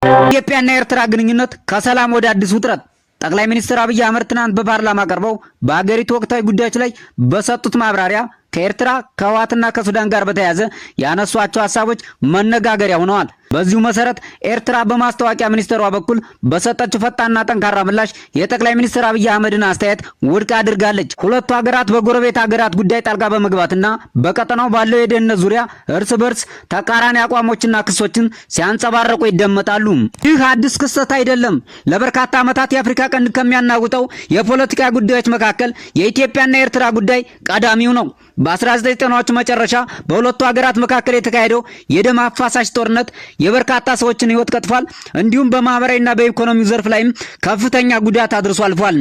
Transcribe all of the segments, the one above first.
ኢትዮጵያና ኤርትራ ግንኙነት ከሰላም ወደ አዲስ ውጥረት። ጠቅላይ ሚኒስትር አብይ አህመድ ትናንት በፓርላማ ቀርበው በአገሪቱ ወቅታዊ ጉዳዮች ላይ በሰጡት ማብራሪያ ከኤርትራ ከህወሓትና ከሱዳን ጋር በተያያዘ ያነሷቸው ሐሳቦች መነጋገሪያ ሆነዋል። በዚሁ መሰረት ኤርትራ በማስታወቂያ ሚኒስትሯ በኩል በሰጠችው ፈጣንና ጠንካራ ምላሽ የጠቅላይ ሚኒስትር አብይ አህመድን አስተያየት ውድቅ አድርጋለች። ሁለቱ ሀገራት በጎረቤት ሀገራት ጉዳይ ጣልቃ በመግባትና በቀጠናው ባለው የደህንነት ዙሪያ እርስ በርስ ተቃራኒ አቋሞችና ክሶችን ሲያንጸባርቁ ይደመጣሉ። ይህ አዲስ ክስተት አይደለም። ለበርካታ ዓመታት የአፍሪካ ቀንድ ከሚያናውጠው የፖለቲካ ጉዳዮች መካከል የኢትዮጵያና የኤርትራ ጉዳይ ቀዳሚው ነው። በ1990ዎቹ መጨረሻ በሁለቱ ሀገራት መካከል የተካሄደው የደም አፋሳሽ ጦርነት የበርካታ ሰዎችን ህይወት ቀጥፏል። እንዲሁም በማህበራዊና በኢኮኖሚው ዘርፍ ላይም ከፍተኛ ጉዳት አድርሶ አልፏል።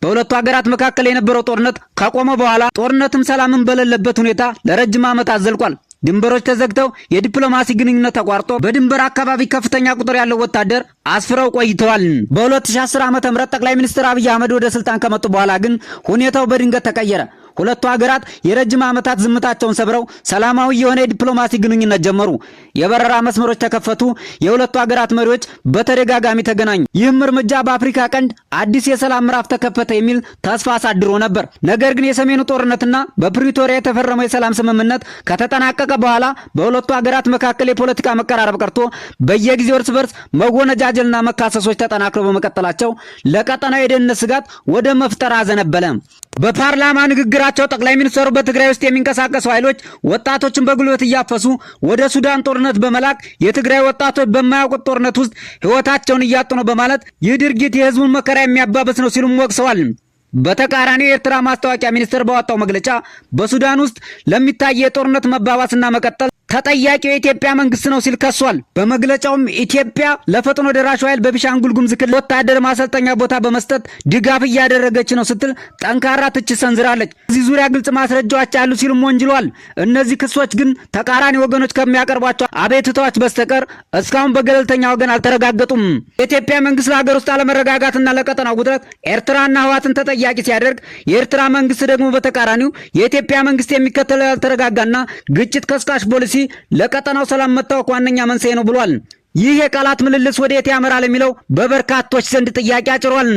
በሁለቱ ሀገራት መካከል የነበረው ጦርነት ከቆመ በኋላ ጦርነትም ሰላምን በሌለበት ሁኔታ ለረጅም ዓመታት ዘልቋል። ድንበሮች ተዘግተው የዲፕሎማሲ ግንኙነት ተቋርጦ በድንበር አካባቢ ከፍተኛ ቁጥር ያለው ወታደር አስፍረው ቆይተዋል። በ2010 ዓ.ም ጠቅላይ ሚኒስትር አብይ አህመድ ወደ ስልጣን ከመጡ በኋላ ግን ሁኔታው በድንገት ተቀየረ። ሁለቱ ሀገራት የረጅም ዓመታት ዝምታቸውን ሰብረው ሰላማዊ የሆነ የዲፕሎማሲ ግንኙነት ጀመሩ። የበረራ መስመሮች ተከፈቱ። የሁለቱ ሀገራት መሪዎች በተደጋጋሚ ተገናኙ። ይህም እርምጃ በአፍሪካ ቀንድ አዲስ የሰላም ምዕራፍ ተከፈተ የሚል ተስፋ አሳድሮ ነበር። ነገር ግን የሰሜኑ ጦርነትና በፕሪቶሪያ የተፈረመው የሰላም ስምምነት ከተጠናቀቀ በኋላ በሁለቱ ሀገራት መካከል የፖለቲካ መቀራረብ ቀርቶ በየጊዜው እርስ በርስ መወነጃጀልና መካሰሶች ተጠናክረው በመቀጠላቸው ለቀጠናው የደህንነት ስጋት ወደ መፍጠር አዘነበለ። በፓርላማ ንግግራቸው ጠቅላይ ሚኒስትሩ በትግራይ ውስጥ የሚንቀሳቀሱ ኃይሎች ወጣቶችን በጉልበት እያፈሱ ወደ ሱዳን ጦርነት በመላክ የትግራይ ወጣቶች በማያውቁት ጦርነት ውስጥ ሕይወታቸውን እያጡ ነው በማለት ይህ ድርጊት የህዝቡን መከራ የሚያባብስ ነው ሲሉም ወቅሰዋል። በተቃራኒው የኤርትራ ማስታወቂያ ሚኒስትር ባወጣው መግለጫ በሱዳን ውስጥ ለሚታየው የጦርነት መባባስና መቀጠል ተጠያቂው የኢትዮጵያ መንግስት ነው ሲል ከሷል። በመግለጫውም ኢትዮጵያ ለፈጥኖ ደራሹ ኃይል በቤኒሻንጉል ጉሙዝ ክልል ወታደር ማሰልጠኛ ቦታ በመስጠት ድጋፍ እያደረገች ነው ስትል ጠንካራ ትችት ሰንዝራለች። እዚህ ዙሪያ ግልጽ ማስረጃዎች አሉ ሲልም ወንጅሏል። እነዚህ ክሶች ግን ተቃራኒ ወገኖች ከሚያቀርቧቸው አቤቱታዎች በስተቀር እስካሁን በገለልተኛ ወገን አልተረጋገጡም። የኢትዮጵያ መንግስት ለሀገር ውስጥ አለመረጋጋትና ለቀጠናው ውጥረት ኤርትራና ህወሓትን ተጠያቂ ሲያደርግ፣ የኤርትራ መንግስት ደግሞ በተቃራኒው የኢትዮጵያ መንግስት የሚከተለው ያልተረጋጋና ግጭት ቀስቃሽ ፖሊሲ ለቀጠናው ሰላም መታወክ ዋነኛ መንስኤ ነው ብሏል። ይህ የቃላት ምልልስ ወዴት ያመራል የሚለው በበርካቶች ዘንድ ጥያቄ አጭሯል።